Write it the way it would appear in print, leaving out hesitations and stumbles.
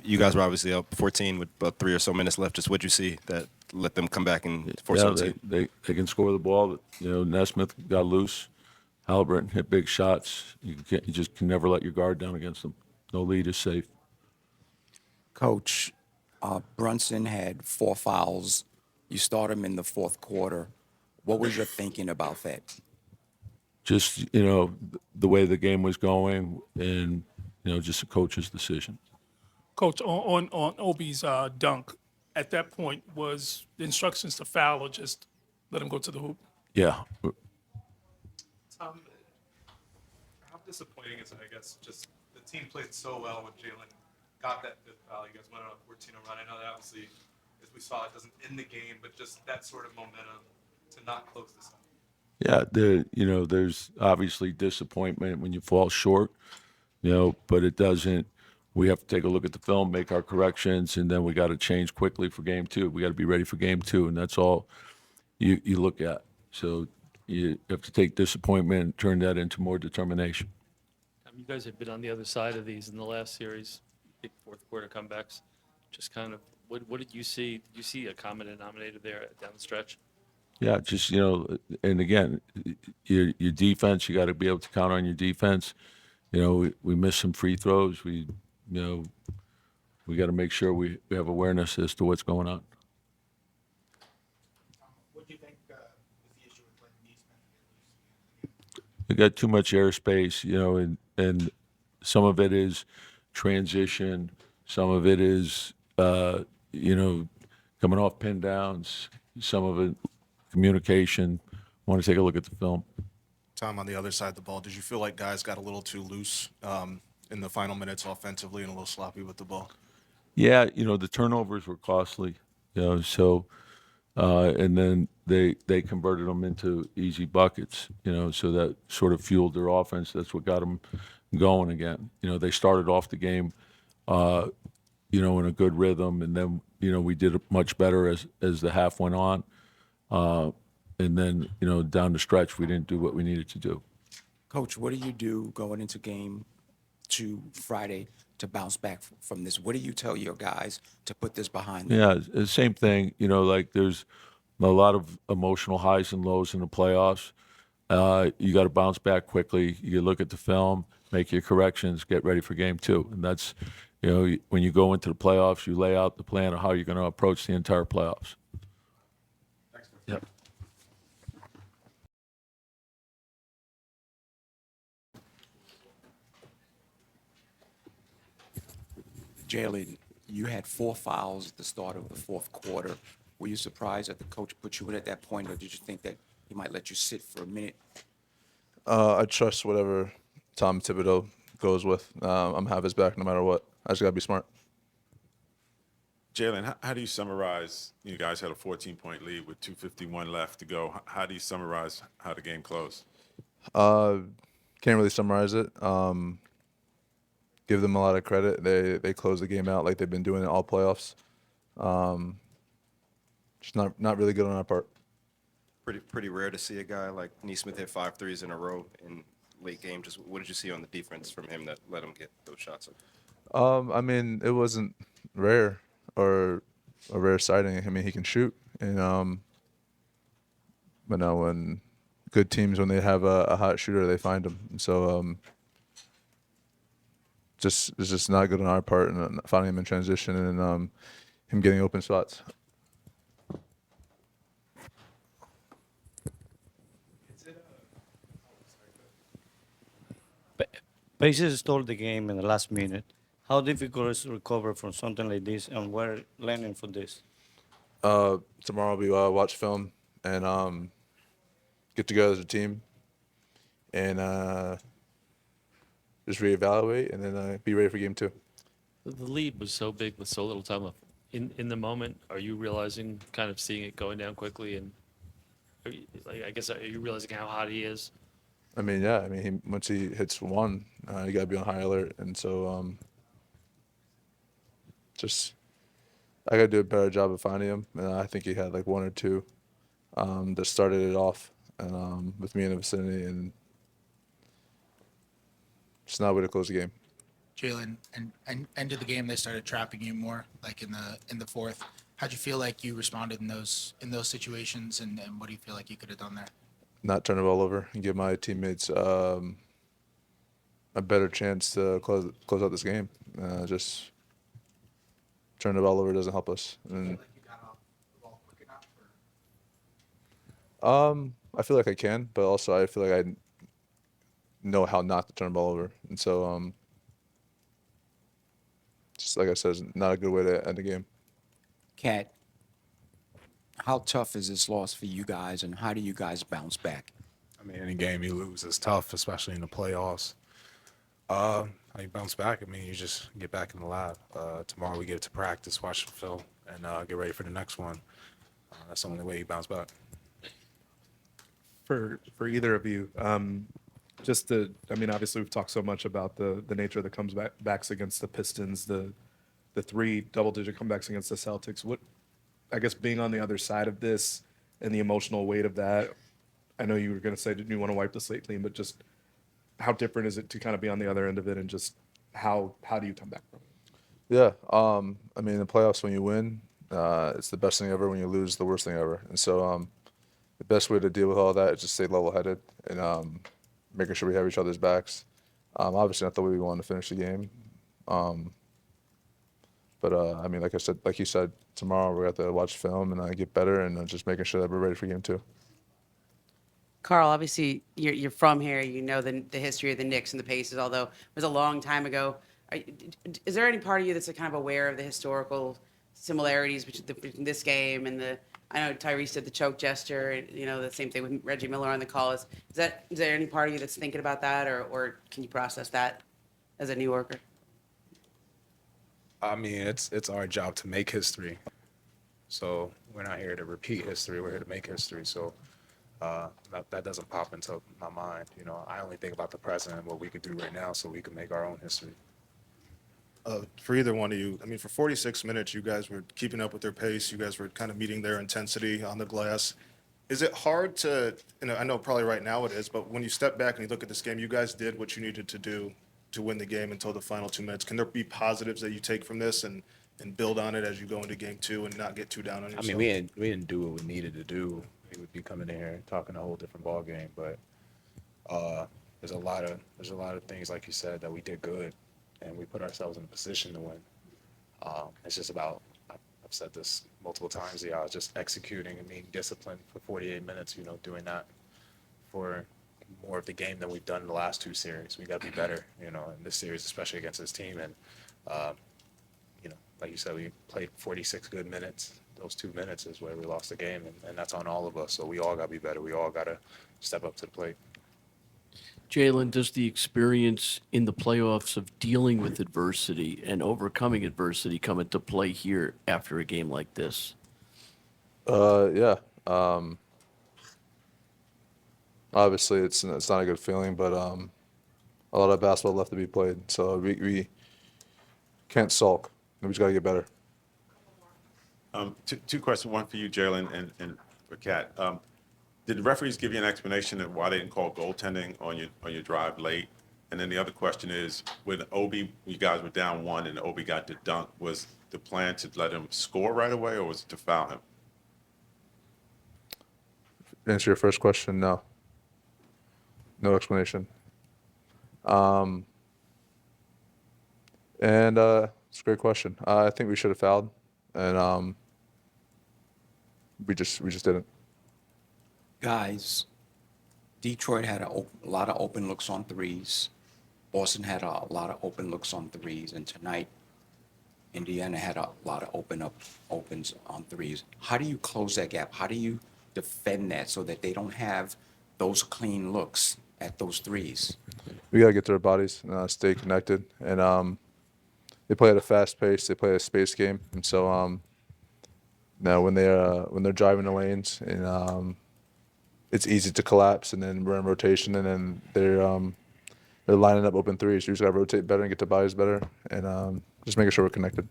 You guys were obviously up 14 with about 3 or so minutes left. Just what'd you see that let them come back and force Yeah, OT? they can score the ball. Nesmith got loose. Halliburton hit big shots. You just can never let your guard down against them. No lead is safe. Coach, Brunson had 4 fouls. You start him in the fourth quarter. What was your thinking about that? Just the way the game was going, and just a coach's decision. Coach, on Obi's dunk, at that point, was the instructions to foul or just let him go to the hoop? Yeah, Tom, how disappointing is it, I guess, just the team played so well when Jalen got that fifth foul. You guys went on a 14 run. I know that obviously, as we saw, it doesn't end the game, but just that sort of momentum to not close this out. yeah. There's obviously disappointment when you fall short, but it doesn't. We have to take a look at the film, make our corrections, and then we got to change quickly for game two. We got to be ready for game two, and that's all you look at. So you have to take disappointment and turn that into more determination. You guys have been on the other side of these in the last series, big fourth quarter comebacks. Just kind of, what did you see? Did you see a common denominator there down the stretch? Yeah, just and again, your defense. You got to be able to count on your defense. We missed some free throws. We got to make sure we have awareness as to what's going on. What do you think was the issue with letting Neesmith get loose? We got too much airspace, and some of it is transition. Some of it is, coming off pin downs. Some of it, communication. Want to take a look at the film. Tom, on the other side of the ball, did you feel like guys got a little too loose in the final minutes offensively and a little sloppy with the ball? Yeah, the turnovers were costly, so and then they converted them into easy buckets, so that sort of fueled their offense. That's what got them going again. They started off the game, in a good rhythm, and then, we did much better as the half went on. And then, down the stretch, we didn't do what we needed to do. Coach, what do you do going into game 2 Friday to bounce back from this? What do you tell your guys to put this behind them? Yeah, the same thing. Like there's a lot of emotional highs and lows in the playoffs. You got to bounce back quickly. You look at the film, make your corrections, get ready for game 2. And that's, when you go into the playoffs, you lay out the plan of how you're going to approach the entire playoffs. Yep. Jalen, you had 4 fouls at the start of the fourth quarter. Were you surprised that the coach put you in at that point, or did you think that he might let you sit for a minute? I trust whatever Tom Thibodeau goes with. I'm have his back no matter what. I just gotta be smart. Jalen, how do you summarize? You guys had a 14-point lead with 2:51 left to go. How do you summarize how the game closed? Can't really summarize it. Give them a lot of credit. They closed the game out like they've been doing it all playoffs. Just not really good on our part. Pretty rare to see a guy like Neesmith hit 5 threes in a row in late game. Just what did you see on the defense from him that let him get those shots up? I mean, it wasn't rare or a rare sighting. I mean, he can shoot, and but no, when good teams, when they have a hot shooter, they find him. So it's just not good on our part, and finding him in transition and him getting open shots. Pacers stole the game in the last minute. How difficult is to recover from something like this, and we're learning from this? Tomorrow we watch film and get together as a team and just reevaluate and then be ready for game 2. The lead was so big with so little time left. In the moment, are you realizing, kind of seeing it going down quickly, and are you realizing how hot he is? I mean, yeah. I mean, once he hits one, you got to be on high alert, and so just I got to do a better job of finding him. And I think he had like 1 or 2 that started it off, and with me in the vicinity, and just not a way to close the game. Jalen, and end of the game they started trapping you more, like in the fourth. How'd you feel like you responded in those situations, and what do you feel like you could have done there? Not turn the ball over and give my teammates a better chance to close out this game. Just turn the ball over doesn't help us. And Like you got off the ball quick enough, or? I feel like I can, but also I feel like I know how not to turn the ball over. And so just like I said, it's not a good way to end the game. Cat, how tough is this loss for you guys, and how do you guys bounce back? I mean, any game you lose is tough, especially in the playoffs. How you bounce back? I mean, you just get back in the lab. Tomorrow we get to practice, watch the film, and get ready for the next one. That's the only way you bounce back. For either of you, I mean, obviously we've talked so much about the nature of the comebacks against the Pistons, the three double-digit comebacks against the Celtics. What, I guess, being on the other side of this and the emotional weight of that, I know you were going to say, didn't you want to wipe the slate clean, but just how different is it to kind of be on the other end of it, and just how do you come back from it? Yeah. I mean, in the playoffs, when you win, it's the best thing ever. When you lose, the worst thing ever. And so the best way to deal with all that is just stay level-headed and making sure we have each other's backs. Obviously, not the way we want to finish the game. But I mean, like you said, tomorrow we have to watch film and get better, and just making sure that we're ready for game 2. Carl, obviously you're from here. You know the history of the Knicks and the Pacers. Although it was a long time ago, is there any part of you that's kind of aware of the historical similarities between this game and the? I know Tyrese did the choke gesture, and the same thing with Reggie Miller on the call. Is there any part of you that's thinking about that, or can you process that as a New Yorker? I mean, it's our job to make history. So we're not here to repeat history. We're here to make history. So that doesn't pop into my mind. I only think about the present and what we could do right now so we can make our own history. For either one of you, I mean, for 46 minutes, you guys were keeping up with their pace. You guys were kind of meeting their intensity on the glass. Is it hard to, I know probably right now it is, but when you step back and you look at this game, you guys did what you needed to do to win the game until the final 2 minutes. Can there be positives that you take from this and build on it as you go into game 2 and not get too down on yourself? I mean, we didn't do what we needed to do. We would be coming in here and talking a whole different ball game. But there's a lot of things, like you said, that we did good, and we put ourselves in a position to win. It's just about, I've said this multiple times, just executing and being disciplined for 48 minutes, doing that for more of the game than we've done in the last 2 series. We got to be better, in this series, especially against this team. And, like you said, we played 46 good minutes. Those 2 minutes is where we lost the game, and that's on all of us. So we all got to be better. We all got to step up to the plate. Jalen, does the experience in the playoffs of dealing with adversity and overcoming adversity come into play here after a game like this? Yeah. Obviously, it's not a good feeling, but a lot of basketball left to be played. So we can't sulk. We just got to get better. Two questions, one for you, Jalen, and for Kat. Did the referees give you an explanation of why they didn't call goaltending on your drive late? And then the other question is, with Obi, you guys were down 1 and Obi got the dunk, was the plan to let him score right away, or was it to foul him? To answer your first question, no. No explanation. And it's a great question. I think we should have fouled, and we just didn't. Guys, Detroit had a lot of open looks on threes. Boston had a lot of open looks on threes, and tonight, Indiana had a lot of opens on threes. How do you close that gap? How do you defend that so that they don't have those clean looks at those threes? We gotta get to their bodies, stay connected, and they play at a fast pace. They play a space game, and so now when they're driving the lanes, and it's easy to collapse, and then we're in rotation, and then they're lining up open threes. You just gotta rotate better and get to bodies better, and just making sure we're connected.